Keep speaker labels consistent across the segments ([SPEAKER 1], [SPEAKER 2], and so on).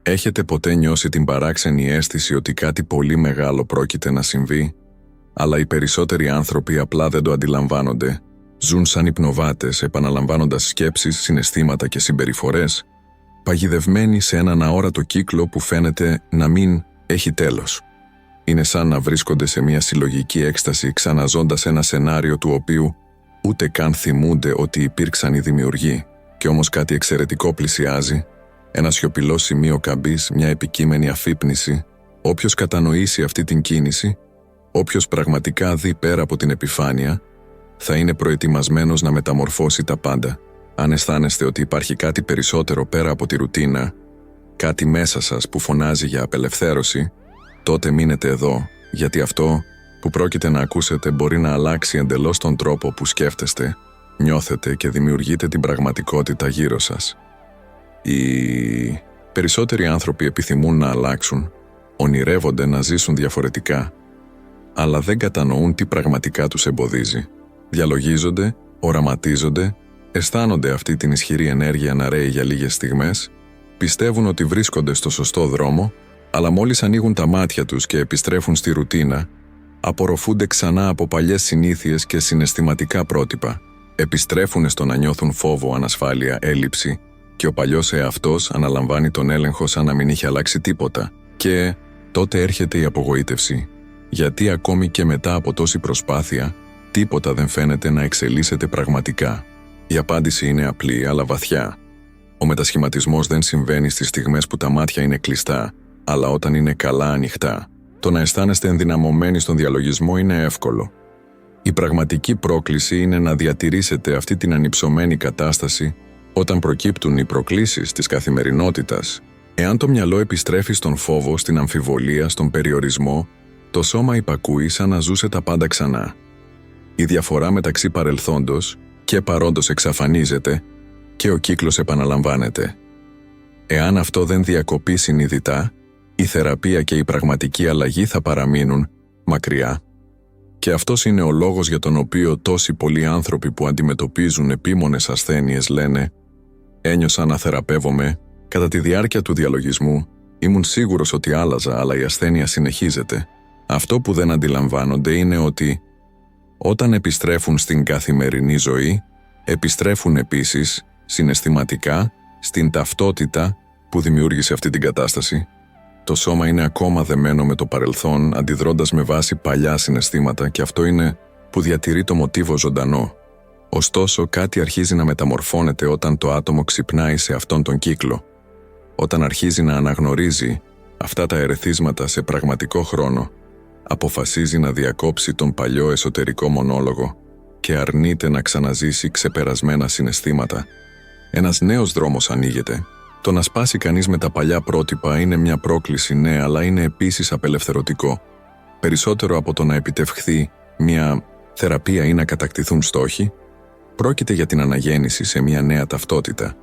[SPEAKER 1] Έχετε ποτέ νιώσει την παράξενη αίσθηση ότι κάτι πολύ μεγάλο πρόκειται να συμβεί, αλλά οι περισσότεροι άνθρωποι απλά δεν το αντιλαμβάνονται, ζουν σαν υπνοβάτες επαναλαμβάνοντας σκέψεις, συναισθήματα και συμπεριφορές, παγιδευμένοι σε έναν αόρατο κύκλο που φαίνεται να μην έχει τέλος. Είναι σαν να βρίσκονται σε μια συλλογική έκσταση ξαναζώντας ένα σενάριο του οποίου ούτε καν θυμούνται ότι υπήρξαν οι δημιουργοί, και όμως κάτι εξαιρετικό πλησιάζει, ένα σιωπηλό σημείο καμπής, μια επικείμενη αφύπνιση. Όποιος κατανοήσει αυτή την κίνηση, όποιος πραγματικά δει πέρα από την επιφάνεια, θα είναι προετοιμασμένος να μεταμορφώσει τα πάντα. Αν αισθάνεστε ότι υπάρχει κάτι περισσότερο πέρα από τη ρουτίνα, κάτι μέσα σας που φωνάζει για απελευθέρωση, τότε μείνετε εδώ, γιατί αυτό που πρόκειται να ακούσετε μπορεί να αλλάξει εντελώς τον τρόπο που σκέφτεστε, νιώθετε και δημιουργείτε την πραγματικότητα γύρω σας. Οι περισσότεροι άνθρωποι επιθυμούν να αλλάξουν, ονειρεύονται να ζήσουν διαφορετικά, αλλά δεν κατανοούν τι πραγματικά τους εμποδίζει. Διαλογίζονται, οραματίζονται, αισθάνονται αυτή την ισχυρή ενέργεια να ρέει για λίγες στιγμές, πιστεύουν ότι βρίσκονται στο σωστό δρόμο, αλλά μόλις ανοίγουν τα μάτια τους και επιστρέφουν στη ρουτίνα, απορροφούνται ξανά από παλιές συνήθειες και συναισθηματικά πρότυπα. Επιστρέφουν στο να νιώθουν φόβο, ανασφάλεια, έλλειψη, και ο παλιός εαυτός αναλαμβάνει τον έλεγχο σαν να μην είχε αλλάξει τίποτα. Και τότε έρχεται η απογοήτευση, γιατί ακόμη και μετά από τόση προσπάθεια, τίποτα δεν φαίνεται να εξελίσσεται πραγματικά. Η απάντηση είναι απλή αλλά βαθιά. Ο μετασχηματισμός δεν συμβαίνει στις στιγμές που τα μάτια είναι κλειστά, αλλά όταν είναι καλά ανοιχτά. Το να αισθάνεστε ενδυναμωμένοι στον διαλογισμό είναι εύκολο. Η πραγματική πρόκληση είναι να διατηρήσετε αυτή την ανυψωμένη κατάσταση όταν προκύπτουν οι προκλήσεις της καθημερινότητας. Εάν το μυαλό επιστρέφει στον φόβο, στην αμφιβολία, στον περιορισμό, το σώμα υπακούει σαν να ζούσε τα πάντα ξανά. Η διαφορά μεταξύ παρελθόντος και παρόντος εξαφανίζεται και ο κύκλος επαναλαμβάνεται. Εάν αυτό δεν διακοπεί συνειδητά, η θεραπεία και η πραγματική αλλαγή θα παραμείνουν μακριά. Και αυτός είναι ο λόγος για τον οποίο τόσοι πολλοί άνθρωποι που αντιμετωπίζουν επίμονες ασθένειες λένε «Ένιωσα να θεραπεύομαι, κατά τη διάρκεια του διαλογισμού, ήμουν σίγουρος ότι άλλαζα, αλλά η ασθένεια συνεχίζεται». Αυτό που δεν αντιλαμβάνονται είναι ότι όταν επιστρέφουν στην καθημερινή ζωή, επιστρέφουν επίσης συναισθηματικά στην ταυτότητα που δημιούργησε αυτή την κατάσταση. Το σώμα είναι ακόμα δεμένο με το παρελθόν, αντιδρώντας με βάση παλιά συναισθήματα, και αυτό είναι που διατηρεί το μοτίβο ζωντανό. Ωστόσο, κάτι αρχίζει να μεταμορφώνεται όταν το άτομο ξυπνάει σε αυτόν τον κύκλο. Όταν αρχίζει να αναγνωρίζει αυτά τα ερεθίσματα σε πραγματικό χρόνο, αποφασίζει να διακόψει τον παλιό εσωτερικό μονόλογο και αρνείται να ξαναζήσει ξεπερασμένα συναισθήματα. Ένας νέος δρόμος ανοίγεται. Το να σπάσει κανείς με τα παλιά πρότυπα είναι μια πρόκληση, ναι, αλλά είναι επίσης απελευθερωτικό. Περισσότερο από το να επιτευχθεί μια θεραπεία ή να κατακτηθούν στόχοι, πρόκειται για την αναγέννηση σε μια νέα ταυτότητα.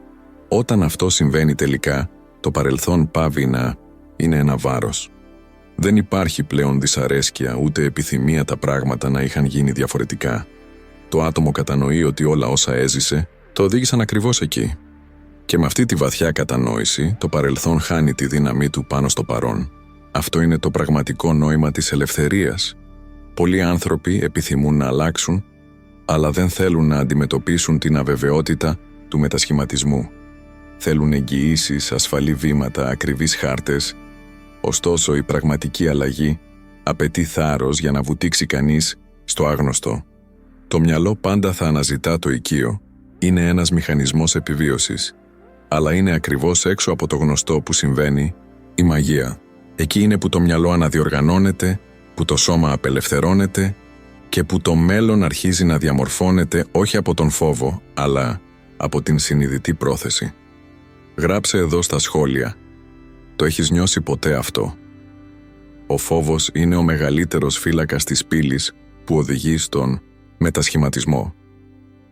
[SPEAKER 1] Όταν αυτό συμβαίνει τελικά, το παρελθόν πάβει να είναι ένα βάρος. Δεν υπάρχει πλέον δυσαρέσκεια ούτε επιθυμία τα πράγματα να είχαν γίνει διαφορετικά. Το άτομο κατανοεί ότι όλα όσα έζησε το οδήγησαν ακριβώς εκεί. Και με αυτή τη βαθιά κατανόηση, το παρελθόν χάνει τη δύναμή του πάνω στο παρόν. Αυτό είναι το πραγματικό νόημα της ελευθερίας. Πολλοί άνθρωποι επιθυμούν να αλλάξουν, αλλά δεν θέλουν να αντιμετωπίσουν την αβεβαιότητα του μετασχηματισμού. Θέλουν εγγυήσεις, ασφαλή βήματα, ακριβείς χάρτες. Ωστόσο, η πραγματική αλλαγή απαιτεί θάρρος για να βουτήξει κανείς στο άγνωστο. Το μυαλό πάντα θα αναζητά το οικείο. Είναι ένας μηχανισμός επιβίωσης. Αλλά είναι ακριβώς έξω από το γνωστό που συμβαίνει η μαγεία. Εκεί είναι που το μυαλό αναδιοργανώνεται, που το σώμα απελευθερώνεται και που το μέλλον αρχίζει να διαμορφώνεται όχι από τον φόβο, αλλά από την συνειδητή πρόθεση. Γράψε εδώ στα σχόλια. Το έχεις νιώσει ποτέ αυτό? Ο φόβος είναι ο μεγαλύτερος φύλακας της πύλης που οδηγεί στον μετασχηματισμό.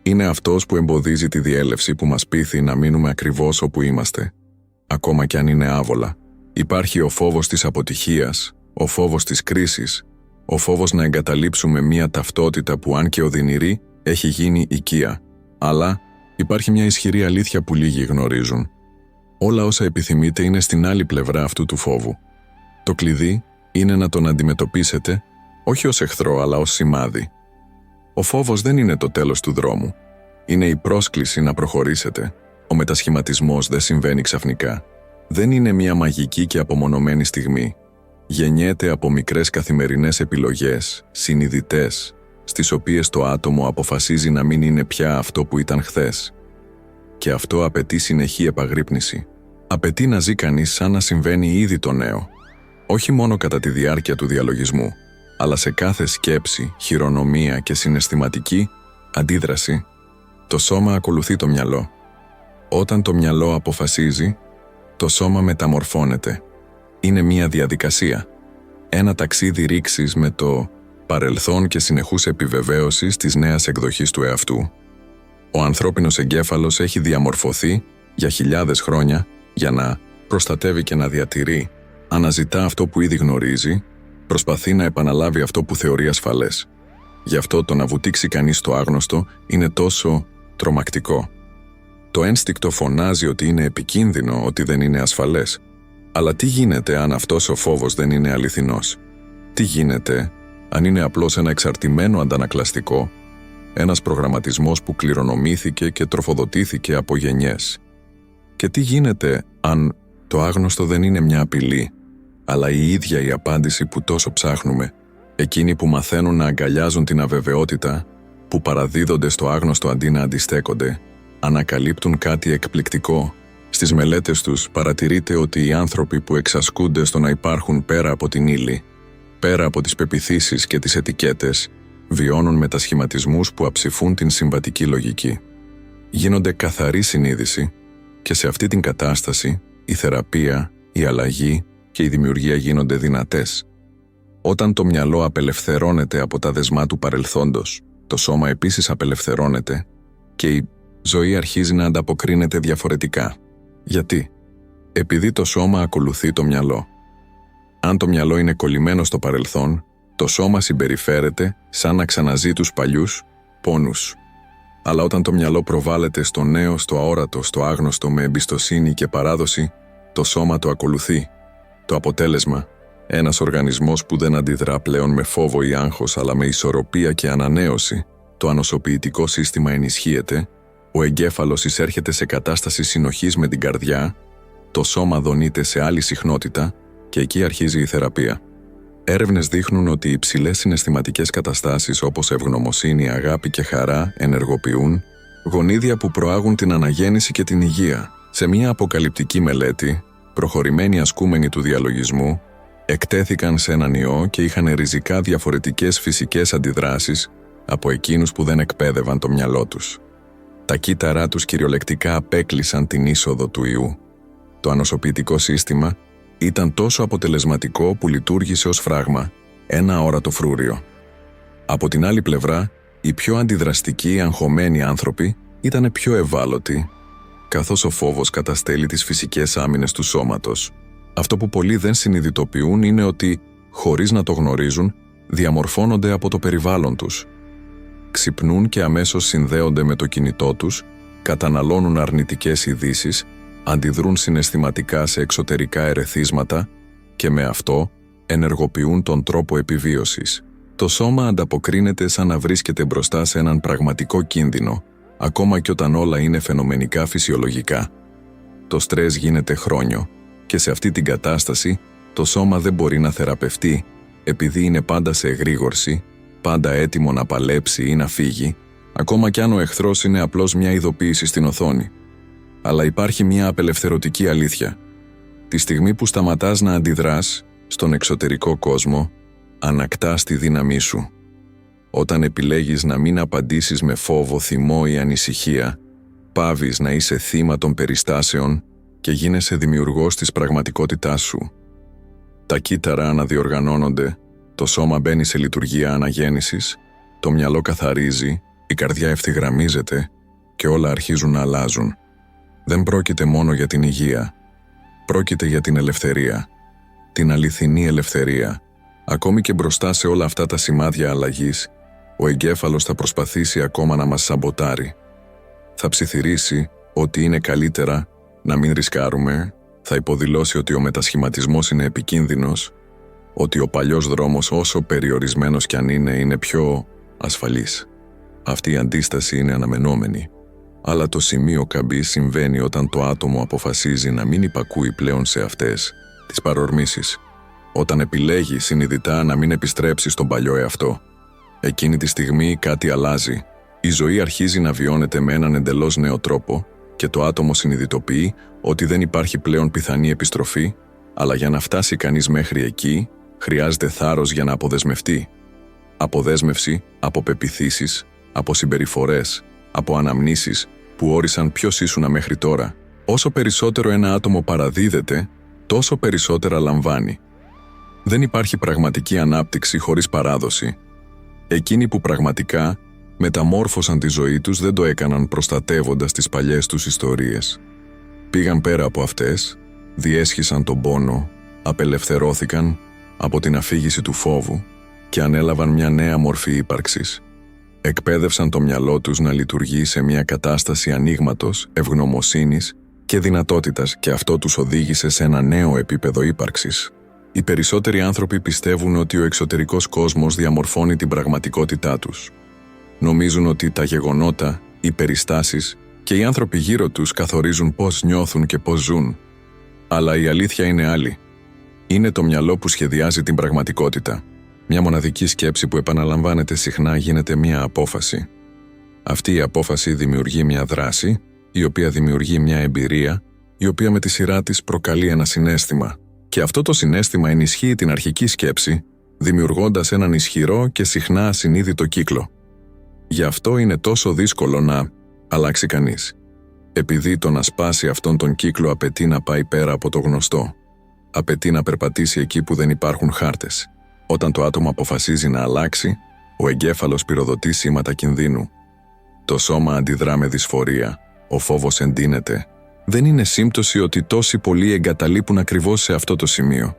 [SPEAKER 1] Είναι αυτός που εμποδίζει τη διέλευση, που μας πείθει να μείνουμε ακριβώς όπου είμαστε, ακόμα κι αν είναι άβολα. Υπάρχει ο φόβος της αποτυχίας, ο φόβος της κρίσης, ο φόβος να εγκαταλείψουμε μία ταυτότητα που, αν και οδυνηρή, έχει γίνει οικία. Αλλά υπάρχει μια ισχυρή αλήθεια που λίγοι γνωρίζουν. Όλα όσα επιθυμείτε είναι στην άλλη πλευρά αυτού του φόβου. Το κλειδί είναι να τον αντιμετωπίσετε όχι ως εχθρό αλλά ως σημάδι. Ο φόβος δεν είναι το τέλος του δρόμου. Είναι η πρόσκληση να προχωρήσετε. Ο μετασχηματισμός δεν συμβαίνει ξαφνικά. Δεν είναι μια μαγική και απομονωμένη στιγμή. Γεννιέται από μικρές καθημερινές επιλογές, συνειδητές, στις οποίες το άτομο αποφασίζει να μην είναι πια αυτό που ήταν χθες. Και αυτό απαιτεί συνεχή επαγρύπνηση. Απαιτεί να ζει κανείς σαν να συμβαίνει ήδη το νέο. Όχι μόνο κατά τη διάρκεια του διαλογισμού, αλλά σε κάθε σκέψη, χειρονομία και συναισθηματική αντίδραση, το σώμα ακολουθεί το μυαλό. Όταν το μυαλό αποφασίζει, το σώμα μεταμορφώνεται. Είναι μια διαδικασία. Ένα ταξίδι ρήξης με το παρελθόν και συνεχούς επιβεβαίωσης της νέας εκδοχής του εαυτού. Ο ανθρώπινος εγκέφαλος έχει διαμορφωθεί για χιλιάδες χρόνια για να προστατεύει και να διατηρεί. Αναζητά αυτό που ήδη γνωρίζει, προσπαθεί να επαναλάβει αυτό που θεωρεί ασφαλές. Γι' αυτό το να βουτήξει κανείς το άγνωστο είναι τόσο τρομακτικό. Το ένστικτο φωνάζει ότι είναι επικίνδυνο, ότι δεν είναι ασφαλές. Αλλά τι γίνεται αν αυτός ο φόβος δεν είναι αληθινός? Τι γίνεται αν είναι απλώς ένα εξαρτημένο αντανακλαστικό, ένας προγραμματισμός που κληρονομήθηκε και τροφοδοτήθηκε από γενιές? Και τι γίνεται αν το άγνωστο δεν είναι μια απειλή, αλλά η ίδια η απάντηση που τόσο ψάχνουμε? Εκείνοι που μαθαίνουν να αγκαλιάζουν την αβεβαιότητα, που παραδίδονται στο άγνωστο αντί να αντιστέκονται, ανακαλύπτουν κάτι εκπληκτικό. Στις μελέτες τους παρατηρείται ότι οι άνθρωποι που εξασκούνται στο να υπάρχουν πέρα από την ύλη, πέρα από τις πεποιθήσεις και τις ετικέτες, βιώνουν μετασχηματισμούς που αψηφούν την συμβατική λογική. Γίνονται καθαρή συνείδηση και σε αυτή την κατάσταση η θεραπεία, η αλλαγή και η δημιουργία γίνονται δυνατές. Όταν το μυαλό απελευθερώνεται από τα δεσμά του παρελθόντος, το σώμα επίσης απελευθερώνεται και η ζωή αρχίζει να ανταποκρίνεται διαφορετικά. Γιατί? Επειδή το σώμα ακολουθεί το μυαλό. Αν το μυαλό είναι κολλημένο στο παρελθόν, το σώμα συμπεριφέρεται σαν να ξαναζεί τους παλιούς πόνους. Αλλά όταν το μυαλό προβάλλεται στο νέο, στο αόρατο, στο άγνωστο με εμπιστοσύνη και παράδοση, το σώμα το ακολουθεί. Το αποτέλεσμα, ένας οργανισμός που δεν αντιδρά πλέον με φόβο ή άγχος, αλλά με ισορροπία και ανανέωση, το ανοσοποιητικό σύστημα ενισχύεται, ο εγκέφαλος εισέρχεται σε κατάσταση συνοχής με την καρδιά, το σώμα δονείται σε άλλη συχνότητα και εκεί αρχίζει η θεραπεία. Έρευνες δείχνουν ότι οι υψηλές συναισθηματικές καταστάσεις όπως ευγνωμοσύνη, αγάπη και χαρά ενεργοποιούν γονίδια που προάγουν την αναγέννηση και την υγεία. Σε μια αποκαλυπτική μελέτη, προχωρημένοι ασκούμενοι του διαλογισμού εκτέθηκαν σε έναν ιό και είχαν ριζικά διαφορετικές φυσικές αντιδράσεις από εκείνους που δεν εκπαίδευαν το μυαλό τους. Τα κύτταρά τους κυριολεκτικά απέκλεισαν την είσοδο του ιού. Το ανοσοποιητικό σύστημα ήταν τόσο αποτελεσματικό που λειτουργήσε ως φράγμα, ένα αόρατο φρούριο. Από την άλλη πλευρά, οι πιο αντιδραστικοί, αγχωμένοι άνθρωποι ήταν πιο ευάλωτοι, καθώς ο φόβος καταστέλει τις φυσικές άμυνες του σώματος. Αυτό που πολλοί δεν συνειδητοποιούν είναι ότι, χωρίς να το γνωρίζουν, διαμορφώνονται από το περιβάλλον τους. Ξυπνούν και αμέσως συνδέονται με το κινητό τους, καταναλώνουν αρνητικές ειδήσεις, αντιδρούν συναισθηματικά σε εξωτερικά ερεθίσματα και με αυτό ενεργοποιούν τον τρόπο επιβίωσης. Το σώμα ανταποκρίνεται σαν να βρίσκεται μπροστά σε έναν πραγματικό κίνδυνο, ακόμα και όταν όλα είναι φαινομενικά φυσιολογικά. Το στρες γίνεται χρόνιο και σε αυτή την κατάσταση το σώμα δεν μπορεί να θεραπευτεί επειδή είναι πάντα σε εγρήγορση, πάντα έτοιμο να παλέψει ή να φύγει, ακόμα κι αν ο εχθρός είναι απλώς μια ειδοποίηση στην οθόνη. Αλλά υπάρχει μια απελευθερωτική αλήθεια. Τη στιγμή που σταματάς να αντιδράς στον εξωτερικό κόσμο, ανακτάς τη δύναμή σου. Όταν επιλέγεις να μην απαντήσεις με φόβο, θυμό ή ανησυχία, πάβεις να είσαι θύμα των περιστάσεων και γίνεσαι δημιουργός της πραγματικότητάς σου. Τα κύτταρα αναδιοργανώνονται, το σώμα μπαίνει σε λειτουργία αναγέννησης, το μυαλό καθαρίζει, η καρδιά ευθυγραμμίζεται και όλα αρχίζουν να αλλάζουν. Δεν πρόκειται μόνο για την υγεία, πρόκειται για την ελευθερία, την αληθινή ελευθερία. Ακόμη και μπροστά σε όλα αυτά τα σημάδια αλλαγής, ο εγκέφαλος θα προσπαθήσει ακόμα να μας σαμποτάρει. Θα ψιθυρίσει ότι είναι καλύτερα να μην ρισκάρουμε, θα υποδηλώσει ότι ο μετασχηματισμός είναι επικίνδυνος, ότι ο παλιός δρόμος, όσο περιορισμένος κι αν είναι πιο ασφαλής. Αυτή η αντίσταση είναι αναμενόμενη. Αλλά το σημείο καμπής συμβαίνει όταν το άτομο αποφασίζει να μην υπακούει πλέον σε αυτές τις παρορμήσεις. Όταν επιλέγει συνειδητά να μην επιστρέψει στον παλιό εαυτό. Εκείνη τη στιγμή κάτι αλλάζει. Η ζωή αρχίζει να βιώνεται με έναν εντελώς νέο τρόπο και το άτομο συνειδητοποιεί ότι δεν υπάρχει πλέον πιθανή επιστροφή, αλλά για να φτάσει κανείς μέχρι εκεί, χρειάζεται θάρρος για να αποδεσμευτεί. Αποδέσμευση από πεποιθήσεις, από συμπεριφορές, από αναμνήσεις που όρισαν ποιος ήσουνα μέχρι τώρα. Όσο περισσότερο ένα άτομο παραδίδεται, τόσο περισσότερα λαμβάνει. Δεν υπάρχει πραγματική ανάπτυξη χωρίς παράδοση. Εκείνοι που πραγματικά μεταμόρφωσαν τη ζωή τους δεν το έκαναν προστατεύοντας τις παλιές τους ιστορίες. Πήγαν πέρα από αυτές, διέσχισαν τον πόνο, απελευθερώθηκαν από την αφήγηση του φόβου και ανέλαβαν μια νέα μορφή ύπαρξης. Εκπαίδευσαν το μυαλό τους να λειτουργεί σε μια κατάσταση ανοίγματος, ευγνωμοσύνης και δυνατότητας και αυτό τους οδήγησε σε ένα νέο επίπεδο ύπαρξης. Οι περισσότεροι άνθρωποι πιστεύουν ότι ο εξωτερικός κόσμος διαμορφώνει την πραγματικότητά τους. Νομίζουν ότι τα γεγονότα, οι περιστάσεις και οι άνθρωποι γύρω τους καθορίζουν πώς νιώθουν και πώς ζουν. Αλλά η αλήθεια είναι άλλη. Είναι το μυαλό που σχεδιάζει την πραγματικότητα. Μια μοναδική σκέψη που επαναλαμβάνεται συχνά γίνεται μια απόφαση. Αυτή η απόφαση δημιουργεί μια δράση, η οποία δημιουργεί μια εμπειρία, η οποία με τη σειρά της προκαλεί ένα συναίσθημα. Και αυτό το συναίσθημα ενισχύει την αρχική σκέψη, δημιουργώντας έναν ισχυρό και συχνά ασυνείδητο κύκλο. Γι' αυτό είναι τόσο δύσκολο να αλλάξει κανείς. Επειδή το να σπάσει αυτόν τον κύκλο απαιτεί να πάει πέρα από το γνωστό. Απαιτεί να περπατήσει εκεί που δεν υπάρχουν χάρτες. Όταν το άτομο αποφασίζει να αλλάξει, ο εγκέφαλος πυροδοτεί σήματα κινδύνου. Το σώμα αντιδρά με δυσφορία, ο φόβος εντείνεται. Δεν είναι σύμπτωση ότι τόσοι πολλοί εγκαταλείπουν ακριβώς σε αυτό το σημείο.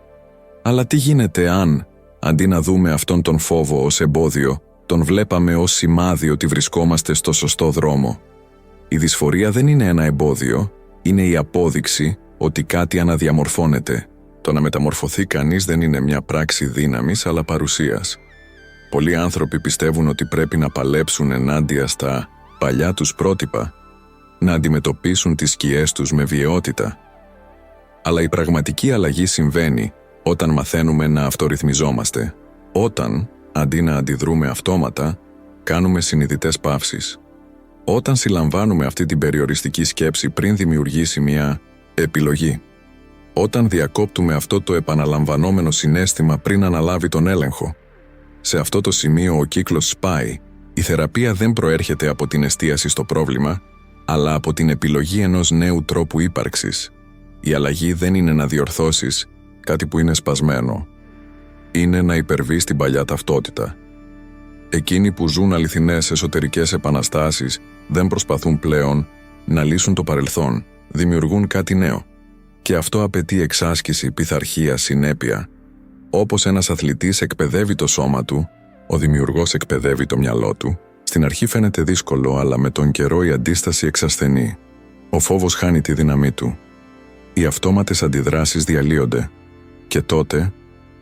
[SPEAKER 1] Αλλά τι γίνεται αν, αντί να δούμε αυτόν τον φόβο ως εμπόδιο, τον βλέπαμε ως σημάδι ότι βρισκόμαστε στο σωστό δρόμο. Η δυσφορία δεν είναι ένα εμπόδιο, είναι η απόδειξη ότι κάτι αναδιαμορφώνεται. Το να μεταμορφωθεί κανείς δεν είναι μια πράξη δύναμης αλλά παρουσίας. Πολλοί άνθρωποι πιστεύουν ότι πρέπει να παλέψουν ενάντια στα παλιά τους πρότυπα, να αντιμετωπίσουν τις σκιές τους με βιαιότητα. Αλλά η πραγματική αλλαγή συμβαίνει όταν μαθαίνουμε να αυτορυθμιζόμαστε. Όταν, αντί να αντιδρούμε αυτόματα, κάνουμε συνειδητές παύσεις. Όταν συλλαμβάνουμε αυτή την περιοριστική σκέψη πριν δημιουργήσει μια επιλογή. Όταν διακόπτουμε αυτό το επαναλαμβανόμενο συναίσθημα πριν αναλάβει τον έλεγχο. Σε αυτό το σημείο ο κύκλος σπάει. Η θεραπεία δεν προέρχεται από την εστίαση στο πρόβλημα, αλλά από την επιλογή ενός νέου τρόπου ύπαρξης. Η αλλαγή δεν είναι να διορθώσεις κάτι που είναι σπασμένο. Είναι να υπερβείς την παλιά ταυτότητα. Εκείνοι που ζουν αληθινές εσωτερικές επαναστάσεις δεν προσπαθούν πλέον να λύσουν το παρελθόν, δημιουργούν κάτι νέο. Και αυτό απαιτεί εξάσκηση, πειθαρχία, συνέπεια. Όπως ένας αθλητής εκπαιδεύει το σώμα του, ο δημιουργός εκπαιδεύει το μυαλό του. Στην αρχή φαίνεται δύσκολο, αλλά με τον καιρό η αντίσταση εξασθενεί. Ο φόβος χάνει τη δύναμή του. Οι αυτόματες αντιδράσεις διαλύονται. Και τότε,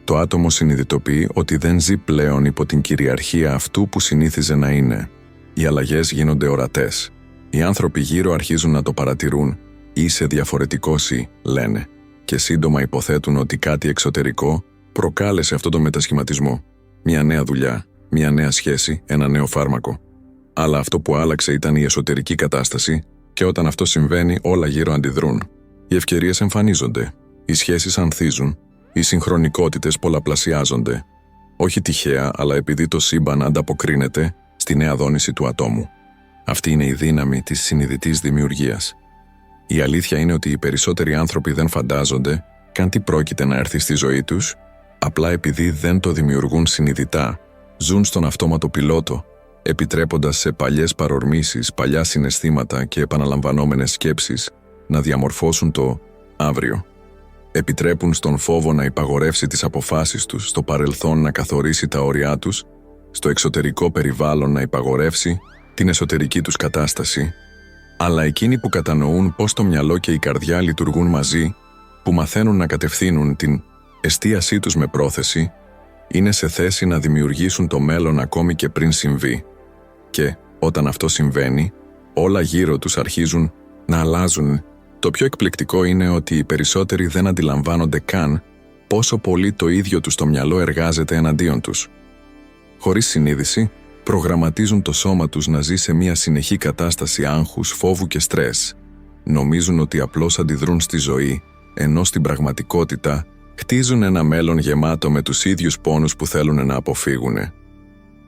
[SPEAKER 1] το άτομο συνειδητοποιεί ότι δεν ζει πλέον υπό την κυριαρχία αυτού που συνήθιζε να είναι. Οι αλλαγές γίνονται ορατές. Οι άνθρωποι γύρω αρχίζουν να το παρατηρούν. «Είσαι διαφορετικός ή», λένε, και σύντομα υποθέτουν ότι κάτι εξωτερικό προκάλεσε αυτό το μετασχηματισμό. Μια νέα δουλειά, μια νέα σχέση, ένα νέο φάρμακο. Αλλά αυτό που άλλαξε ήταν η εσωτερική κατάσταση και όταν αυτό συμβαίνει όλα γύρω αντιδρούν. Οι ευκαιρίες εμφανίζονται, οι σχέσεις ανθίζουν, οι συγχρονικότητες πολλαπλασιάζονται. Όχι τυχαία, αλλά επειδή το σύμπαν ανταποκρίνεται στη νέα δόνηση του ατόμου. Αυτή είναι η δύναμη της συνειδητής δημιουργίας. Η αλήθεια είναι ότι οι περισσότεροι άνθρωποι δεν φαντάζονται καν τι πρόκειται να έρθει στη ζωή τους, απλά επειδή δεν το δημιουργούν συνειδητά, ζουν στον αυτόματο πιλότο, επιτρέποντας σε παλιές παρορμήσεις, παλιά συναισθήματα και επαναλαμβανόμενες σκέψεις να διαμορφώσουν το αύριο. Επιτρέπουν στον φόβο να υπαγορεύσει τις αποφάσεις τους, στο παρελθόν να καθορίσει τα όρια τους, στο εξωτερικό περιβάλλον να υπαγορεύσει την εσωτερική τους κατάσταση Αλλά εκείνοι που κατανοούν πώς το μυαλό και η καρδιά λειτουργούν μαζί, που μαθαίνουν να κατευθύνουν την εστίασή τους με πρόθεση, είναι σε θέση να δημιουργήσουν το μέλλον ακόμη και πριν συμβεί. Και, όταν αυτό συμβαίνει, όλα γύρω τους αρχίζουν να αλλάζουν. Το πιο εκπληκτικό είναι ότι οι περισσότεροι δεν αντιλαμβάνονται καν πόσο πολύ το ίδιο τους το μυαλό εργάζεται εναντίον τους. Χωρίς συνείδηση, προγραμματίζουν το σώμα τους να ζει σε μια συνεχή κατάσταση άγχους, φόβου και στρες. Νομίζουν ότι απλώς αντιδρούν στη ζωή, ενώ στην πραγματικότητα χτίζουν ένα μέλλον γεμάτο με τους ίδιους πόνους που θέλουν να αποφύγουν.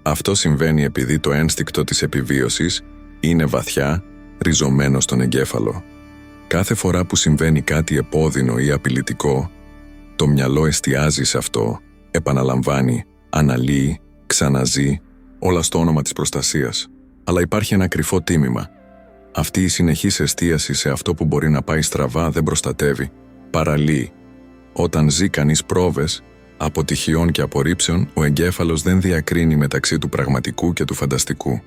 [SPEAKER 1] Αυτό συμβαίνει επειδή το ένστικτο της επιβίωσης είναι βαθιά ριζωμένο στον εγκέφαλο. Κάθε φορά που συμβαίνει κάτι επώδυνο ή απειλητικό, το μυαλό εστιάζει σε αυτό, επαναλαμβάνει, αναλύει, ξαναζεί, όλα στο όνομα της προστασίας. Αλλά υπάρχει ένα κρυφό τίμημα. Αυτή η συνεχής εστίαση σε αυτό που μπορεί να πάει στραβά δεν προστατεύει, παραλύει. Όταν ζει κανείς πρόβες, αποτυχιών και απορρίψεων, ο εγκέφαλος δεν διακρίνει μεταξύ του πραγματικού και του φανταστικού.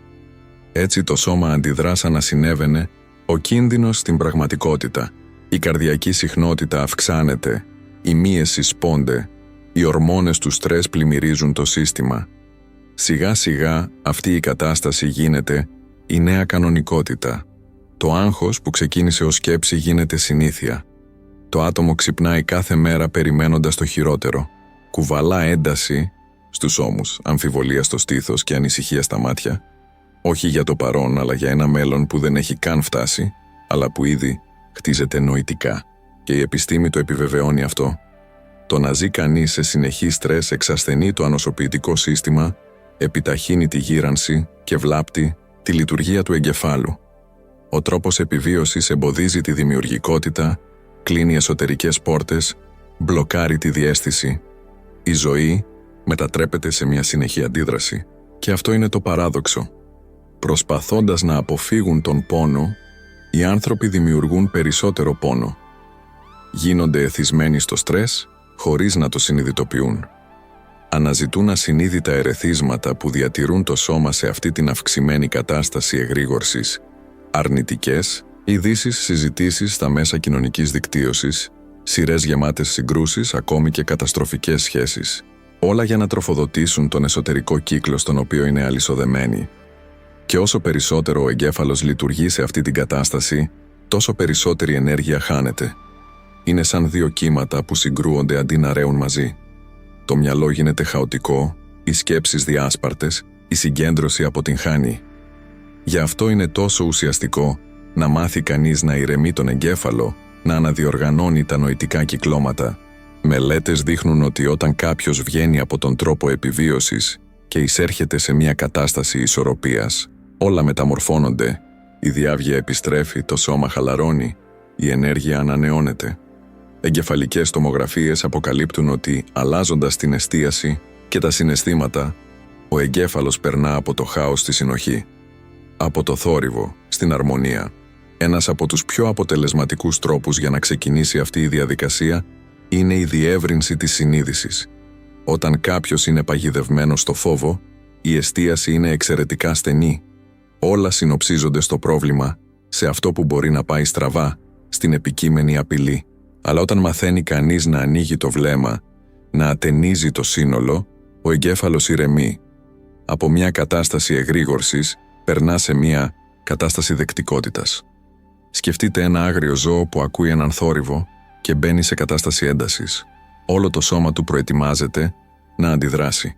[SPEAKER 1] Έτσι το σώμα αντιδρά σαν να συνέβαινε ο κίνδυνος στην πραγματικότητα. Η καρδιακή συχνότητα αυξάνεται, οι μύες συσπώνται, οι ορμόνες του στρες πλημμυρίζουν το σύστημα. Σιγά σιγά αυτή η κατάσταση γίνεται η νέα κανονικότητα. Το άγχος που ξεκίνησε ως σκέψη γίνεται συνήθεια. Το άτομο ξυπνάει κάθε μέρα περιμένοντας το χειρότερο. Κουβαλά ένταση στους ώμους, αμφιβολία στο στήθος και ανησυχία στα μάτια. Όχι για το παρόν, αλλά για ένα μέλλον που δεν έχει καν φτάσει, αλλά που ήδη χτίζεται νοητικά. Και η επιστήμη το επιβεβαιώνει αυτό. Το να ζει κανείς σε συνεχή στρες εξασθενεί το ανοσοποιητικό σύστημα, επιταχύνει τη γύρανση και βλάπτει τη λειτουργία του εγκεφάλου. Ο τρόπος επιβίωσης εμποδίζει τη δημιουργικότητα, κλείνει εσωτερικές πόρτες, μπλοκάρει τη διαίσθηση. Η ζωή μετατρέπεται σε μια συνεχή αντίδραση. Και αυτό είναι το παράδοξο. Προσπαθώντας να αποφύγουν τον πόνο, οι άνθρωποι δημιουργούν περισσότερο πόνο. Γίνονται εθισμένοι στο στρες, χωρίς να το συνειδητοποιούν. Αναζητούν ασυνείδητα ερεθίσματα που διατηρούν το σώμα σε αυτή την αυξημένη κατάσταση εγρήγορσης. Αρνητικές, ειδήσεις, συζητήσεις στα μέσα κοινωνικής δικτύωσης, σειρές γεμάτες συγκρούσεις, ακόμη και καταστροφικές σχέσεις. Όλα για να τροφοδοτήσουν τον εσωτερικό κύκλο στον οποίο είναι αλυσοδεμένοι. Και όσο περισσότερο ο εγκέφαλος λειτουργεί σε αυτή την κατάσταση, τόσο περισσότερη ενέργεια χάνεται. Είναι σαν δύο κύματα που συγκρούονται αντί να ρέουν μαζί. Το μυαλό γίνεται χαοτικό, οι σκέψεις διάσπαρτες, η συγκέντρωση αποτυγχάνει. Γι' αυτό είναι τόσο ουσιαστικό να μάθει κανείς να ηρεμεί τον εγκέφαλο, να αναδιοργανώνει τα νοητικά κυκλώματα. Μελέτες δείχνουν ότι όταν κάποιος βγαίνει από τον τρόπο επιβίωσης και εισέρχεται σε μια κατάσταση ισορροπίας, όλα μεταμορφώνονται, η διάβγεια επιστρέφει, το σώμα χαλαρώνει, η ενέργεια ανανεώνεται. Εγκεφαλικές τομογραφίες αποκαλύπτουν ότι, αλλάζοντας την εστίαση και τα συναισθήματα, ο εγκέφαλος περνά από το χάος στη συνοχή, από το θόρυβο στην αρμονία. Ένας από τους πιο αποτελεσματικούς τρόπους για να ξεκινήσει αυτή η διαδικασία είναι η διεύρυνση της συνείδησης. Όταν κάποιος είναι παγιδευμένος στο φόβο, η εστίαση είναι εξαιρετικά στενή. Όλα συνοψίζονται στο πρόβλημα, σε αυτό που μπορεί να πάει στραβά, στην επικείμενη απειλή. Αλλά όταν μαθαίνει κανείς να ανοίγει το βλέμμα, να ατενίζει το σύνολο, ο εγκέφαλος ηρεμεί. Από μια κατάσταση εγρήγορσης περνά σε μια κατάσταση δεκτικότητας. Σκεφτείτε ένα άγριο ζώο που ακούει έναν θόρυβο και μπαίνει σε κατάσταση έντασης. Όλο το σώμα του προετοιμάζεται να αντιδράσει.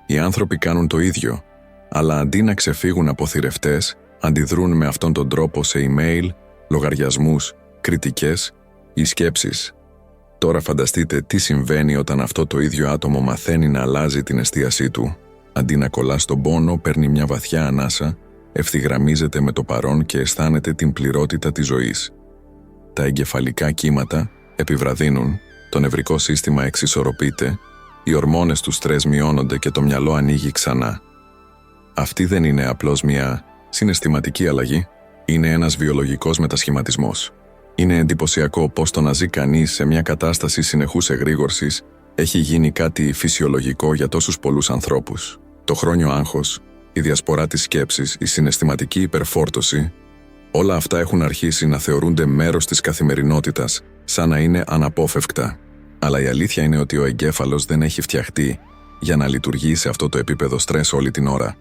[SPEAKER 1] Οι άνθρωποι κάνουν το ίδιο, αλλά αντί να ξεφύγουν από θηρευτές, αντιδρούν με αυτόν τον τρόπο σε email, λογαριασμούς, κριτικές ή σκέψεις. Τώρα φανταστείτε τι συμβαίνει όταν αυτό το ίδιο άτομο μαθαίνει να αλλάζει την εστίασή του. Αντί να κολλά στον πόνο, παίρνει μια βαθιά ανάσα, ευθυγραμμίζεται με το παρόν και αισθάνεται την πληρότητα της ζωής. Τα εγκεφαλικά κύματα επιβραδύνουν, το νευρικό σύστημα εξισορροπείται, οι ορμόνες του στρες μειώνονται και το μυαλό ανοίγει ξανά. Αυτή δεν είναι απλώς μια συναισθηματική αλλαγή, είναι ένας βιολογικός μετασχηματισμός. Είναι εντυπωσιακό πως το να ζει κανείς σε μια κατάσταση συνεχούς εγρήγορσης έχει γίνει κάτι φυσιολογικό για τόσους πολλούς ανθρώπους. Το χρόνιο άγχος, η διασπορά της σκέψης, η συναισθηματική υπερφόρτωση Όλα αυτά έχουν αρχίσει να θεωρούνται μέρος της καθημερινότητας, σαν να είναι αναπόφευκτα. Αλλά η αλήθεια είναι ότι ο εγκέφαλος δεν έχει φτιαχτεί για να λειτουργεί σε αυτό το επίπεδο στρες όλη την ώρα.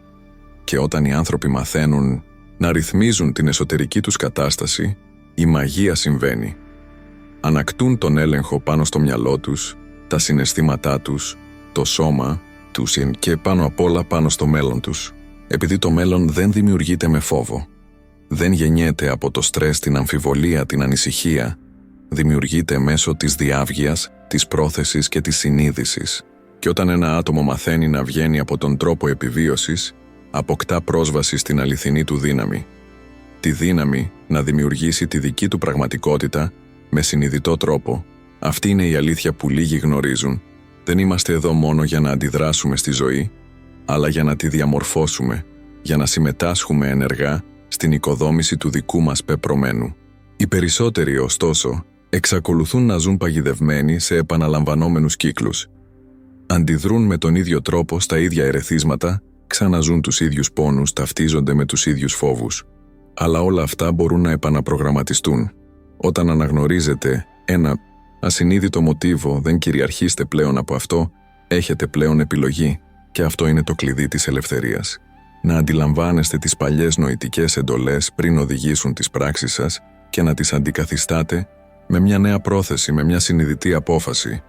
[SPEAKER 1] Και όταν οι άνθρωποι μαθαίνουν να ρυθμίζουν την εσωτερική τους κατάσταση, η μαγεία συμβαίνει. Ανακτούν τον έλεγχο πάνω στο μυαλό τους, τα συναισθήματά τους, το σώμα τους και πάνω απ' όλα πάνω στο μέλλον τους. Επειδή το μέλλον δεν δημιουργείται με φόβο. Δεν γεννιέται από το στρες, την αμφιβολία, την ανησυχία. Δημιουργείται μέσω της διάβγειας, της πρόθεσης και της συνείδησης. Και όταν ένα άτομο μαθαίνει να βγαίνει από τον τρόπο επιβίωσης, αποκτά πρόσβαση στην αληθινή του δύναμη. Τη δύναμη να δημιουργήσει τη δική του πραγματικότητα με συνειδητό τρόπο. Αυτή είναι η αλήθεια που λίγοι γνωρίζουν. Δεν είμαστε εδώ μόνο για να αντιδράσουμε στη ζωή, αλλά για να τη διαμορφώσουμε, για να συμμετάσχουμε ενεργά στην οικοδόμηση του δικού μας πεπρωμένου. Οι περισσότεροι, ωστόσο, εξακολουθούν να ζουν παγιδευμένοι σε επαναλαμβανόμενους κύκλους. Αντιδρούν με τον ίδιο τρόπο στα ίδια ερεθίσματα, ξαναζούν τους ίδιους πόνους, ταυτίζονται με τους ίδιους φόβους. Αλλά όλα αυτά μπορούν να επαναπρογραμματιστούν. Όταν αναγνωρίζετε ένα ασυνείδητο μοτίβο, δεν κυριαρχείστε πλέον από αυτό, έχετε πλέον επιλογή, και αυτό είναι το κλειδί της ελευθερίας. Να αντιλαμβάνεστε τις παλιές νοητικές εντολές πριν οδηγήσουν τις πράξεις σας και να τις αντικαθιστάτε με μια νέα πρόθεση, με μια συνειδητή απόφαση.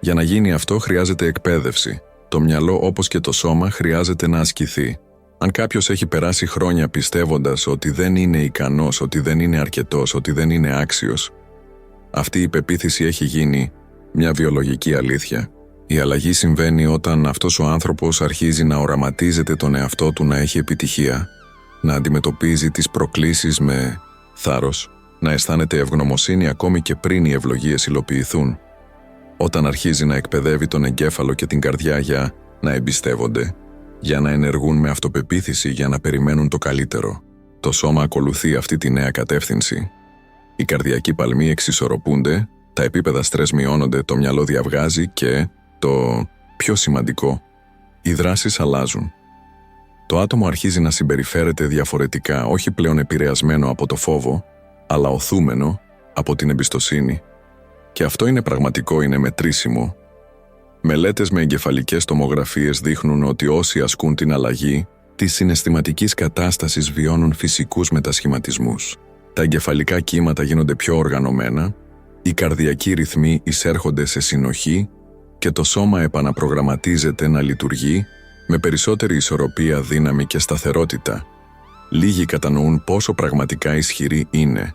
[SPEAKER 1] Για να γίνει αυτό χρειάζεται εκπαίδευση. Το μυαλό, όπως και το σώμα, χρειάζεται να ασκηθεί. Αν κάποιος έχει περάσει χρόνια πιστεύοντας ότι δεν είναι ικανός, ότι δεν είναι αρκετός, ότι δεν είναι άξιος, αυτή η πεποίθηση έχει γίνει μια βιολογική αλήθεια. Η αλλαγή συμβαίνει όταν αυτός ο άνθρωπος αρχίζει να οραματίζεται τον εαυτό του να έχει επιτυχία, να αντιμετωπίζει τις προκλήσεις με θάρρος, να αισθάνεται ευγνωμοσύνη ακόμη και πριν οι ευλογίες υλοποιηθούν. Όταν αρχίζει να εκπαιδεύει τον εγκέφαλο και την καρδιά για να εμπιστεύονται, για να ενεργούν με αυτοπεποίθηση, για να περιμένουν το καλύτερο. Το σώμα ακολουθεί αυτή τη νέα κατεύθυνση. Οι καρδιακοί παλμοί εξισορροπούνται, τα επίπεδα στρες μειώνονται, το μυαλό διαβγάζει και, το πιο σημαντικό, οι δράσεις αλλάζουν. Το άτομο αρχίζει να συμπεριφέρεται διαφορετικά, όχι πλέον επηρεασμένο από το φόβο, αλλά οθούμενο από την εμπιστοσύνη. Και αυτό είναι πραγματικό, είναι μετρήσιμο. Μελέτες με εγκεφαλικές τομογραφίες δείχνουν ότι όσοι ασκούν την αλλαγή της συναισθηματικής κατάστασης βιώνουν φυσικούς μετασχηματισμούς. Τα εγκεφαλικά κύματα γίνονται πιο οργανωμένα, οι καρδιακοί ρυθμοί εισέρχονται σε συνοχή και το σώμα επαναπρογραμματίζεται να λειτουργεί με περισσότερη ισορροπία, δύναμη και σταθερότητα. Λίγοι κατανοούν πόσο πραγματικά ισχυροί είναι.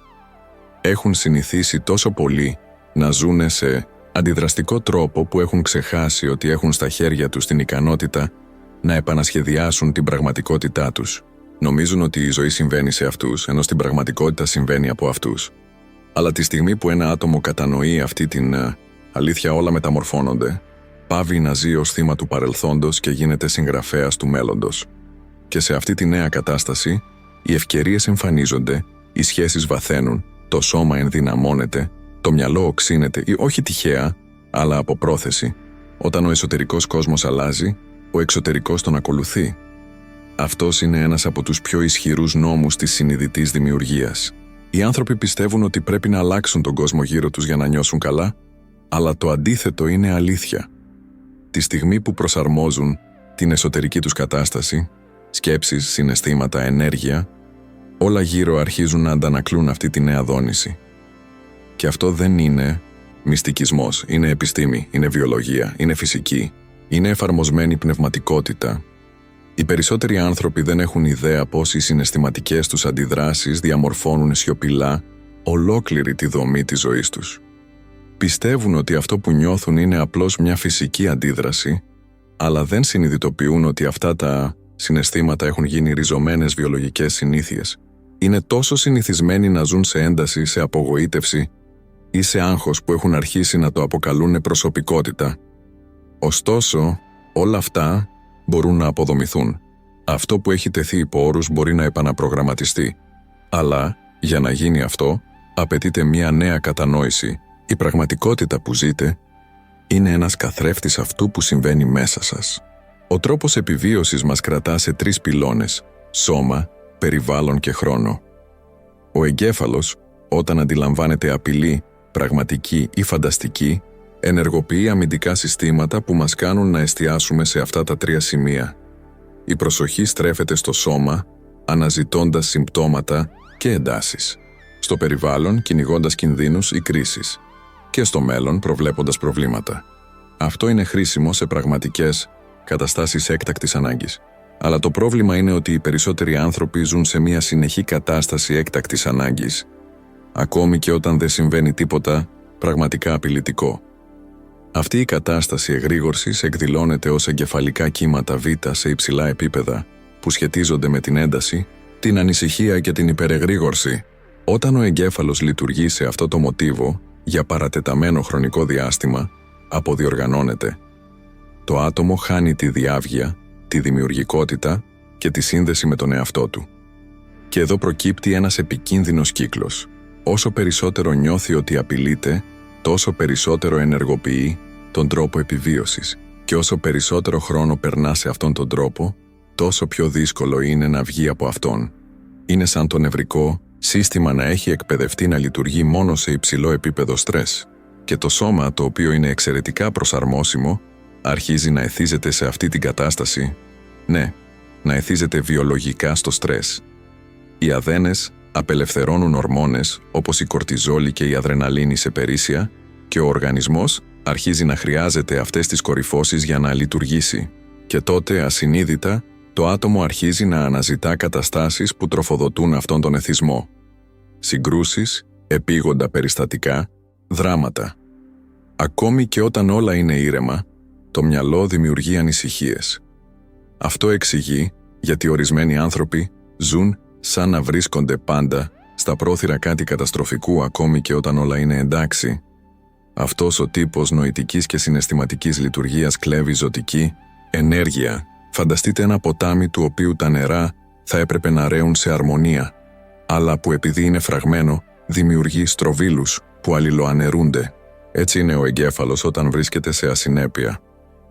[SPEAKER 1] Έχουν συνηθίσει τόσο πολύ να ζουνε σε αντιδραστικό τρόπο που έχουν ξεχάσει ότι έχουν στα χέρια τους την ικανότητα να επανασχεδιάσουν την πραγματικότητά τους. Νομίζουν ότι η ζωή συμβαίνει σε αυτούς, ενώ στην πραγματικότητα συμβαίνει από αυτούς. Αλλά τη στιγμή που ένα άτομο κατανοεί αυτή την αλήθεια, όλα μεταμορφώνονται, πάβει να ζει ως θύμα του παρελθόντος και γίνεται συγγραφέας του μέλλοντος. Και σε αυτή τη νέα κατάσταση, οι ευκαιρίες εμφανίζονται, οι σχέσεις βαθαίνουν, το σώμα ενδυναμώνεται, το μυαλό οξύνεται, ή όχι τυχαία, αλλά από πρόθεση. Όταν ο εσωτερικός κόσμος αλλάζει, ο εξωτερικός τον ακολουθεί. Αυτός είναι ένας από τους πιο ισχυρούς νόμους της συνειδητής δημιουργίας. Οι άνθρωποι πιστεύουν ότι πρέπει να αλλάξουν τον κόσμο γύρω τους για να νιώσουν καλά, αλλά το αντίθετο είναι αλήθεια. Τη στιγμή που προσαρμόζουν την εσωτερική τους κατάσταση, σκέψεις, συναισθήματα, ενέργεια, όλα γύρω αρχίζουν να αντανακλούν αυτή τη νέα δόνηση. Και αυτό δεν είναι μυστικισμός, είναι επιστήμη, είναι βιολογία, είναι φυσική, είναι εφαρμοσμένη πνευματικότητα. Οι περισσότεροι άνθρωποι δεν έχουν ιδέα πώς οι συναισθηματικές τους αντιδράσεις διαμορφώνουν σιωπηλά ολόκληρη τη δομή της ζωής τους. Πιστεύουν ότι αυτό που νιώθουν είναι απλώς μια φυσική αντίδραση, αλλά δεν συνειδητοποιούν ότι αυτά τα συναισθήματα έχουν γίνει ριζωμένες βιολογικές συνήθειες. Είναι τόσο συνηθισμένοι να ζουν σε ένταση, σε απογοήτευση ή σε άγχος που έχουν αρχίσει να το αποκαλούν προσωπικότητα. Ωστόσο, όλα αυτά μπορούν να αποδομηθούν. Αυτό που έχει τεθεί υπό όρους μπορεί να επαναπρογραμματιστεί. Αλλά, για να γίνει αυτό, απαιτείται μια νέα κατανόηση. Η πραγματικότητα που ζείτε είναι ένας καθρέφτης αυτού που συμβαίνει μέσα σας. Ο τρόπος επιβίωσης μας κρατά σε 3 πυλώνες: σώμα, περιβάλλον και χρόνο. Ο εγκέφαλος, όταν αντιλαμβάνεται απειλή, πραγματική ή φανταστική, ενεργοποιεί αμυντικά συστήματα που μας κάνουν να εστιάσουμε σε αυτά τα τρία σημεία. Η προσοχή στρέφεται στο σώμα, αναζητώντας συμπτώματα και εντάσεις. Στο περιβάλλον, κυνηγώντας κινδύνους ή κρίσεις. Και στο μέλλον, προβλέποντας προβλήματα. Αυτό είναι χρήσιμο σε πραγματικές καταστάσεις έκτακτης ανάγκης. Αλλά το πρόβλημα είναι ότι οι περισσότεροι άνθρωποι ζουν σε μια συνεχή κατάσταση έκτακτης ανάγκης, ακόμη και όταν δεν συμβαίνει τίποτα πραγματικά απειλητικό. Αυτή η κατάσταση εγρήγορσης εκδηλώνεται ως εγκεφαλικά κύματα β σε υψηλά επίπεδα, που σχετίζονται με την ένταση, την ανησυχία και την υπερεγρήγορση. Όταν ο εγκέφαλος λειτουργεί σε αυτό το μοτίβο, για παρατεταμένο χρονικό διάστημα, αποδιοργανώνεται. Το άτομο χάνει τη διάβγεια, τη δημιουργικότητα και τη σύνδεση με τον εαυτό του. Και εδώ προκύπτει ένας επικίνδυνος κύκλος. Όσο περισσότερο νιώθει ότι απειλείται, τόσο περισσότερο ενεργοποιεί τον τρόπο επιβίωσης. Και όσο περισσότερο χρόνο περνά σε αυτόν τον τρόπο, τόσο πιο δύσκολο είναι να βγει από αυτόν. Είναι σαν το νευρικό σύστημα να έχει εκπαιδευτεί να λειτουργεί μόνο σε υψηλό επίπεδο στρες. Και το σώμα, το οποίο είναι εξαιρετικά προσαρμόσιμο, αρχίζει να εθίζεται σε αυτή την κατάσταση. Ναι, να εθίζεται βιολογικά στο στρες. Οι αδένες απελευθερώνουν ορμόνες όπως η κορτιζόλη και η αδρεναλίνη σε περίσσια και ο οργανισμός αρχίζει να χρειάζεται αυτές τις κορυφώσεις για να λειτουργήσει. Και τότε, ασυνείδητα, το άτομο αρχίζει να αναζητά καταστάσεις που τροφοδοτούν αυτόν τον εθισμό. Συγκρούσεις, επίγοντα περιστατικά, δράματα. Ακόμη και όταν όλα είναι ήρεμα, το μυαλό δημιουργεί ανησυχίες. Αυτό εξηγεί γιατί ορισμένοι άνθρωποι ζουν σαν να βρίσκονται πάντα στα πρόθυρα κάτι καταστροφικού ακόμη και όταν όλα είναι εντάξει. Αυτός ο τύπος νοητικής και συναισθηματικής λειτουργίας κλέβει ζωτική ενέργεια. Φανταστείτε ένα ποτάμι του οποίου τα νερά θα έπρεπε να ρέουν σε αρμονία, αλλά που επειδή είναι φραγμένο δημιουργεί στροβίλους που αλληλοαναιρούνται. Έτσι είναι ο εγκέφαλος όταν βρίσκεται σε ασυνέπεια.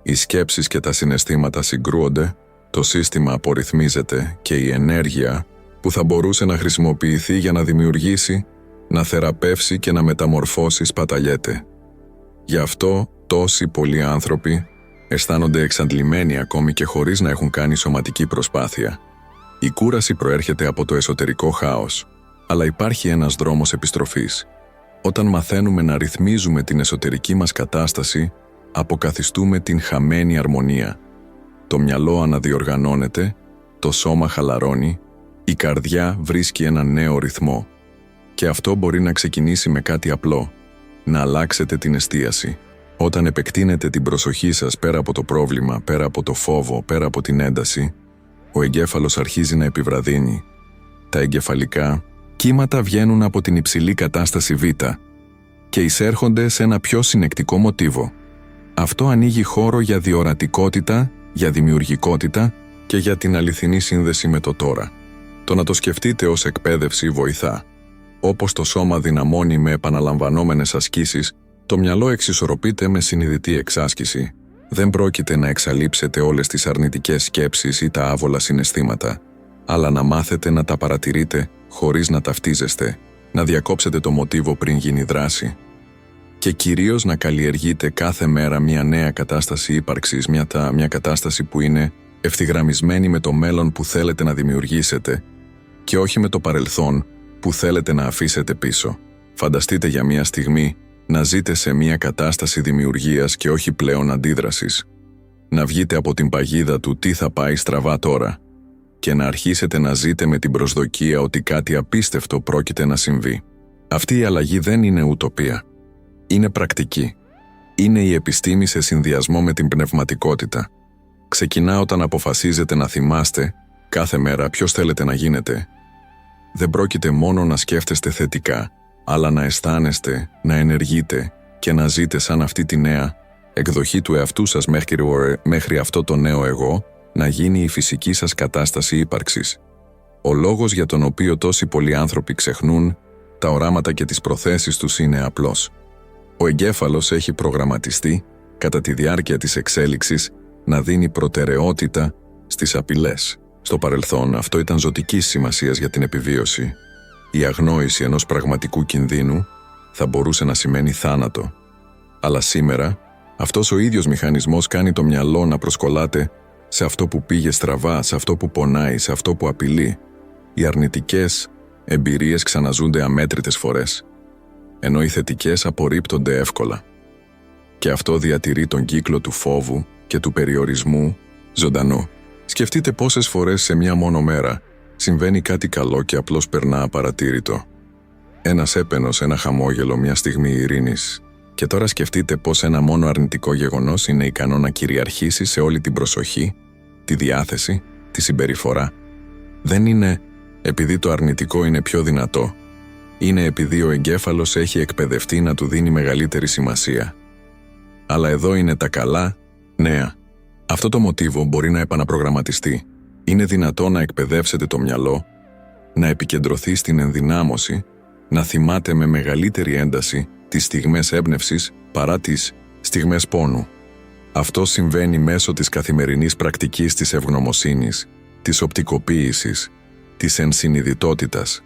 [SPEAKER 1] Οι σκέψεις και τα συναισθήματα συγκρούονται, το σύστημα απορριθμίζεται και η ενέργεια που θα μπορούσε να χρησιμοποιηθεί για να δημιουργήσει, να θεραπεύσει και να μεταμορφώσει σπαταλιέται. Γι' αυτό τόσοι πολλοί άνθρωποι αισθάνονται εξαντλημένοι ακόμη και χωρίς να έχουν κάνει σωματική προσπάθεια. Η κούραση προέρχεται από το εσωτερικό χάος, αλλά υπάρχει ένας δρόμος επιστροφής. Όταν μαθαίνουμε να ρυθμίζουμε την εσωτερική μας κατάσταση, αποκαθιστούμε την χαμένη αρμονία. Το μυαλό αναδιοργανώνεται, το σώμα χαλαρώνει, η καρδιά βρίσκει έναν νέο ρυθμό. Και αυτό μπορεί να ξεκινήσει με κάτι απλό, να αλλάξετε την εστίαση. Όταν επεκτείνετε την προσοχή σας πέρα από το πρόβλημα, πέρα από το φόβο, πέρα από την ένταση, ο εγκέφαλος αρχίζει να επιβραδύνει. Τα εγκεφαλικά κύματα βγαίνουν από την υψηλή κατάσταση Β και εισέρχονται σε ένα πιο συνεκτικό μοτίβο. Αυτό ανοίγει χώρο για διορατικότητα, για δημιουργικότητα και για την αληθινή σύνδεση με το τώρα. Το να το σκεφτείτε ως εκπαίδευση βοηθά. Όπως το σώμα δυναμώνει με επαναλαμβανόμενες ασκήσεις, το μυαλό εξισορροπείται με συνειδητή εξάσκηση. Δεν πρόκειται να εξαλείψετε όλες τις αρνητικές σκέψεις ή τα άβολα συναισθήματα, αλλά να μάθετε να τα παρατηρείτε χωρίς να ταυτίζεστε, να διακόψετε το μοτίβο πριν γίνει δράση. Και κυρίως να καλλιεργείτε κάθε μέρα μια νέα κατάσταση ύπαρξης, μια κατάσταση που είναι ευθυγραμμισμένη με το μέλλον που θέλετε να δημιουργήσετε και όχι με το παρελθόν που θέλετε να αφήσετε πίσω. Φανταστείτε για μια στιγμή να ζείτε σε μια κατάσταση δημιουργίας και όχι πλέον αντίδρασης. Να βγείτε από την παγίδα του τι θα πάει στραβά τώρα και να αρχίσετε να ζείτε με την προσδοκία ότι κάτι απίστευτο πρόκειται να συμβεί. Αυτή η αλλαγή δεν είναι ουτοπία. Είναι πρακτική. Είναι η επιστήμη σε συνδυασμό με την πνευματικότητα. Ξεκινά όταν αποφασίζετε να θυμάστε κάθε μέρα ποιος θέλετε να γίνετε. Δεν πρόκειται μόνο να σκέφτεστε θετικά, αλλά να αισθάνεστε, να ενεργείτε και να ζείτε σαν αυτή τη νέα εκδοχή του εαυτού σας μέχρι αυτό το νέο εγώ να γίνει η φυσική σας κατάσταση ύπαρξης. Ο λόγος για τον οποίο τόσοι πολλοί άνθρωποι ξεχνούν τα οράματα και τις προθέσεις τους είναι απλός. Ο εγκέφαλος έχει προγραμματιστεί κατά τη διάρκεια της εξέλιξης να δίνει προτεραιότητα στις απειλές. Στο παρελθόν αυτό ήταν ζωτικής σημασίας για την επιβίωση. Η αγνόηση ενός πραγματικού κινδύνου θα μπορούσε να σημαίνει θάνατο. Αλλά σήμερα, αυτός ο ίδιος μηχανισμός κάνει το μυαλό να προσκολάται σε αυτό που πήγε στραβά, σε αυτό που πονάει, σε αυτό που απειλεί. Οι αρνητικές εμπειρίες ξαναζούνται αμέτρητες φορές, ενώ οι θετικές απορρίπτονται εύκολα. Και αυτό διατηρεί τον κύκλο του φόβου και του περιορισμού ζωντανό. Σκεφτείτε πόσες φορές σε μια μόνο μέρα συμβαίνει κάτι καλό και απλώς περνά απαρατήρητο. Ένας έπαινος, ένα χαμόγελο, μια στιγμή ειρήνης. Και τώρα σκεφτείτε πως ένα μόνο αρνητικό γεγονός είναι ικανό να κυριαρχήσει σε όλη την προσοχή, τη διάθεση, τη συμπεριφορά. Δεν είναι επειδή το αρνητικό είναι πιο δυνατό. Είναι επειδή ο εγκέφαλος έχει εκπαιδευτεί να του δίνει μεγαλύτερη σημασία. Αλλά εδώ είναι τα καλά νέα. Αυτό το μοτίβο μπορεί να επαναπρογραμματιστεί. Είναι δυνατό να εκπαιδεύσετε το μυαλό, να επικεντρωθεί στην ενδυνάμωση, να θυμάται με μεγαλύτερη ένταση τις στιγμές έμπνευσης παρά τις στιγμές πόνου. Αυτό συμβαίνει μέσω της καθημερινής πρακτικής της ευγνωμοσύνης, της οπτικοποίησης, της ενσυνειδητότητας.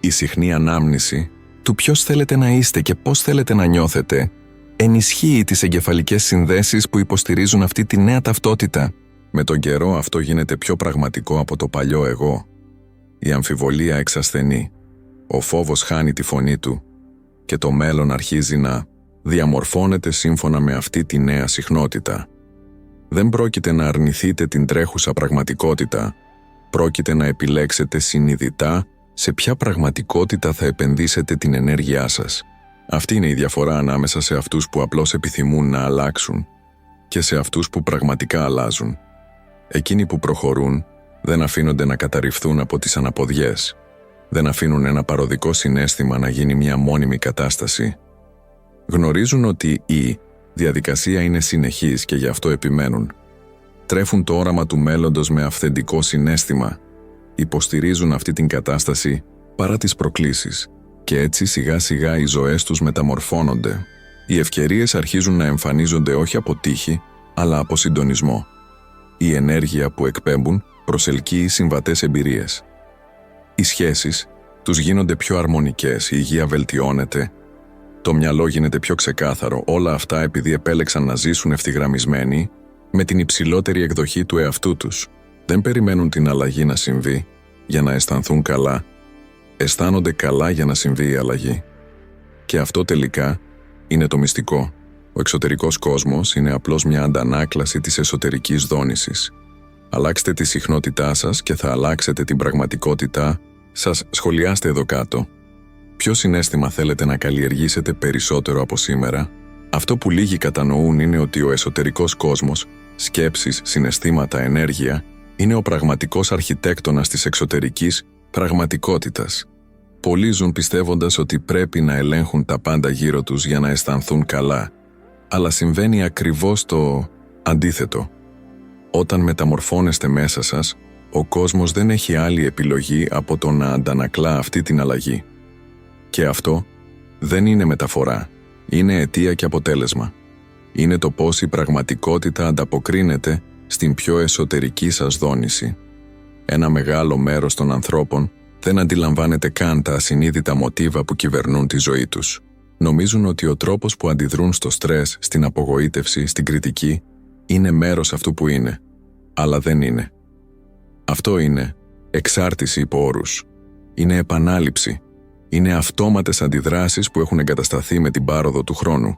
[SPEAKER 1] Η συχνή ανάμνηση του ποιος θέλετε να είστε και πώς θέλετε να νιώθετε ενισχύει τις εγκεφαλικές συνδέσεις που υποστηρίζουν αυτή τη νέα ταυτότητα. Με τον καιρό αυτό γίνεται πιο πραγματικό από το παλιό εγώ. Η αμφιβολία εξασθενεί, ο φόβος χάνει τη φωνή του και το μέλλον αρχίζει να διαμορφώνεται σύμφωνα με αυτή τη νέα συχνότητα. Δεν πρόκειται να αρνηθείτε την τρέχουσα πραγματικότητα, πρόκειται να επιλέξετε συνειδητά σε ποια πραγματικότητα θα επενδύσετε την ενέργειά σας. Αυτή είναι η διαφορά ανάμεσα σε αυτούς που απλώς επιθυμούν να αλλάξουν και σε αυτούς που πραγματικά αλλάζουν. Εκείνοι που προχωρούν δεν αφήνονται να καταρριφθούν από τις αναποδιές. Δεν αφήνουν ένα παροδικό συναίσθημα να γίνει μια μόνιμη κατάσταση. Γνωρίζουν ότι η διαδικασία είναι συνεχής και γι' αυτό επιμένουν. Τρέφουν το όραμα του μέλλοντος με αυθεντικό συναίσθημα. Υποστηρίζουν αυτή την κατάσταση παρά τις προκλήσεις. Και έτσι σιγά σιγά οι ζωές τους μεταμορφώνονται. Οι ευκαιρίες αρχίζουν να εμφανίζονται όχι από τύχη, αλλά από συντονισμό. Η ενέργεια που εκπέμπουν προσελκύει συμβατές εμπειρίες. Οι σχέσεις τους γίνονται πιο αρμονικές, η υγεία βελτιώνεται, το μυαλό γίνεται πιο ξεκάθαρο, όλα αυτά επειδή επέλεξαν να ζήσουν ευθυγραμμισμένοι με την υψηλότερη εκδοχή του εαυτού τους. Δεν περιμένουν την αλλαγή να συμβεί για να αισθανθούν καλά, αισθάνονται καλά για να συμβεί η αλλαγή. Και αυτό τελικά είναι το μυστικό. Ο εξωτερικός κόσμος είναι απλώς μια αντανάκλαση της εσωτερικής δόνησης. Αλλάξτε τη συχνότητά σας και θα αλλάξετε την πραγματικότητά σας. Σχολιάστε εδώ κάτω. Ποιο συναίσθημα θέλετε να καλλιεργήσετε περισσότερο από σήμερα? Αυτό που λίγοι κατανοούν είναι ότι ο εσωτερικός κόσμος, σκέψεις, συναισθήματα, ενέργεια, είναι ο πραγματικός αρχιτέκτονας της εξωτερικής πραγματικότητας. Πολλοί ζουν πιστεύοντας ότι πρέπει να ελέγχουν τα πάντα γύρω τους για να αισθανθούν καλά. Αλλά συμβαίνει ακριβώς το αντίθετο. Όταν μεταμορφώνεστε μέσα σας, ο κόσμος δεν έχει άλλη επιλογή από το να αντανακλά αυτή την αλλαγή. Και αυτό δεν είναι μεταφορά, είναι αιτία και αποτέλεσμα. Είναι το πώς η πραγματικότητα ανταποκρίνεται στην πιο εσωτερική σας δόνηση. Ένα μεγάλο μέρος των ανθρώπων δεν αντιλαμβάνεται καν τα ασυνείδητα μοτίβα που κυβερνούν τη ζωή τους. Νομίζουν ότι ο τρόπος που αντιδρούν στο στρες, στην απογοήτευση, στην κριτική, είναι μέρος αυτού που είναι. Αλλά δεν είναι. Αυτό είναι εξάρτηση υπό όρους. Είναι επανάληψη. Είναι αυτόματες αντιδράσεις που έχουν εγκατασταθεί με την πάροδο του χρόνου.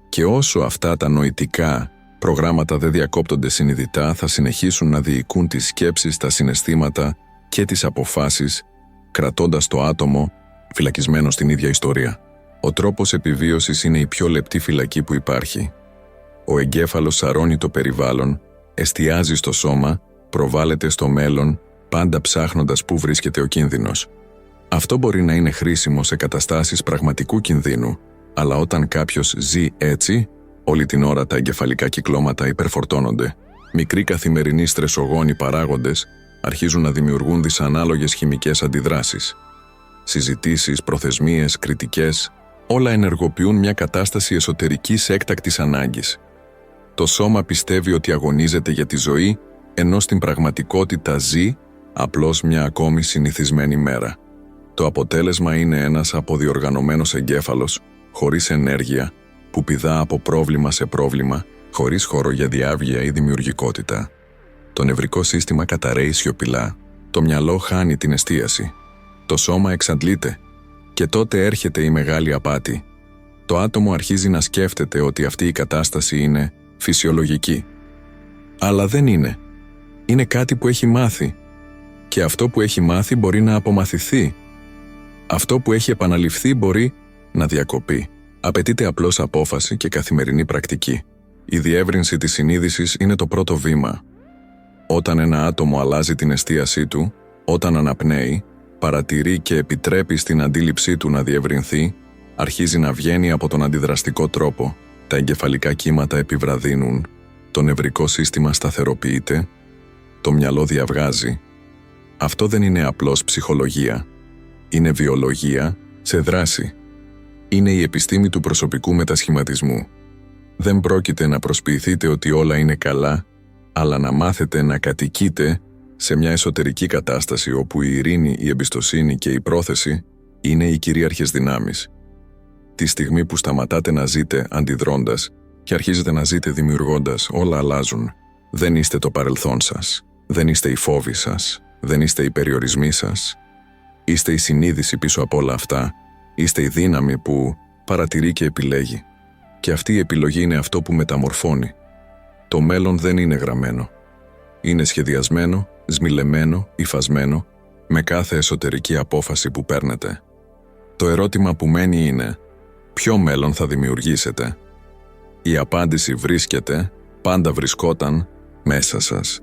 [SPEAKER 1] Και όσο αυτά τα νοητικά προγράμματα δεν διακόπτονται συνειδητά, θα συνεχίσουν να διοικούν τις σκέψεις, τα συναισθήματα και τις αποφάσεις, κρατώντας το άτομο φυλακισμένο στην ίδια ιστορία. Ο τρόπος επιβίωσης είναι η πιο λεπτή φυλακή που υπάρχει. Ο εγκέφαλος σαρώνει το περιβάλλον, εστιάζει στο σώμα, προβάλλεται στο μέλλον, πάντα ψάχνοντας πού βρίσκεται ο κίνδυνος. Αυτό μπορεί να είναι χρήσιμο σε καταστάσεις πραγματικού κινδύνου, αλλά όταν κάποιος ζει έτσι, όλη την ώρα τα εγκεφαλικά κυκλώματα υπερφορτώνονται. Μικροί καθημερινοί στρεσογόνοι παράγοντες αρχίζουν να δημιουργούν δυσανάλογες χημικές αντιδράσεις. Συζητήσεις, προθεσμίες, κριτικές, όλα ενεργοποιούν μια κατάσταση εσωτερικής έκτακτης ανάγκης. Το σώμα πιστεύει ότι αγωνίζεται για τη ζωή, ενώ στην πραγματικότητα ζει απλώς μια ακόμη συνηθισμένη μέρα. Το αποτέλεσμα είναι ένας αποδιοργανωμένος εγκέφαλος, χωρίς ενέργεια, που πηδά από πρόβλημα σε πρόβλημα, χωρίς χώρο για διάβγεια ή δημιουργικότητα. Το νευρικό σύστημα καταρρέει σιωπηλά, το μυαλό χάνει την εστίαση, το σώμα εξαντλείται και τότε έρχεται η μεγάλη απάτη. Το άτομο αρχίζει να σκέφτεται ότι αυτή η κατάσταση είναι φυσιολογική. Αλλά δεν είναι. Είναι κάτι που έχει μάθει. Και αυτό που έχει μάθει μπορεί να απομαθηθεί. Αυτό που έχει επαναληφθεί μπορεί να διακοπεί. Απαιτείται απλώς απόφαση και καθημερινή πρακτική. Η διεύρυνση της συνείδησης είναι το πρώτο βήμα. Όταν ένα άτομο αλλάζει την εστίασή του, όταν αναπνέει, παρατηρεί και επιτρέπει στην αντίληψή του να διευρυνθεί, αρχίζει να βγαίνει από τον αντιδραστικό τρόπο, τα εγκεφαλικά κύματα επιβραδύνουν, το νευρικό σύστημα σταθεροποιείται, το μυαλό διαβγάζει. Αυτό δεν είναι απλώς ψυχολογία. Είναι βιολογία σε δράση. Είναι η επιστήμη του προσωπικού μετασχηματισμού. Δεν πρόκειται να προσποιηθείτε ότι όλα είναι καλά, αλλά να μάθετε να κατοικείτε σε μια εσωτερική κατάσταση όπου η ειρήνη, η εμπιστοσύνη και η πρόθεση είναι οι κυρίαρχες δυνάμεις. Τη στιγμή που σταματάτε να ζείτε αντιδρώντας και αρχίζετε να ζείτε δημιουργώντας, όλα αλλάζουν. Δεν είστε το παρελθόν σας. Δεν είστε οι φόβοι σας. Δεν είστε οι περιορισμοί σας. Είστε η συνείδηση πίσω από όλα αυτά. Είστε η δύναμη που παρατηρεί και επιλέγει. Και αυτή η επιλογή είναι αυτό που μεταμορφώνει. Το μέλλον δεν είναι γραμμένο. Είναι σχεδιασμένο, σμιλεμένο, υφασμένο, με κάθε εσωτερική απόφαση που παίρνετε. Το ερώτημα που μένει είναι, ποιο μέλλον θα δημιουργήσετε? Η απάντηση βρίσκεται, πάντα βρισκόταν, μέσα σας.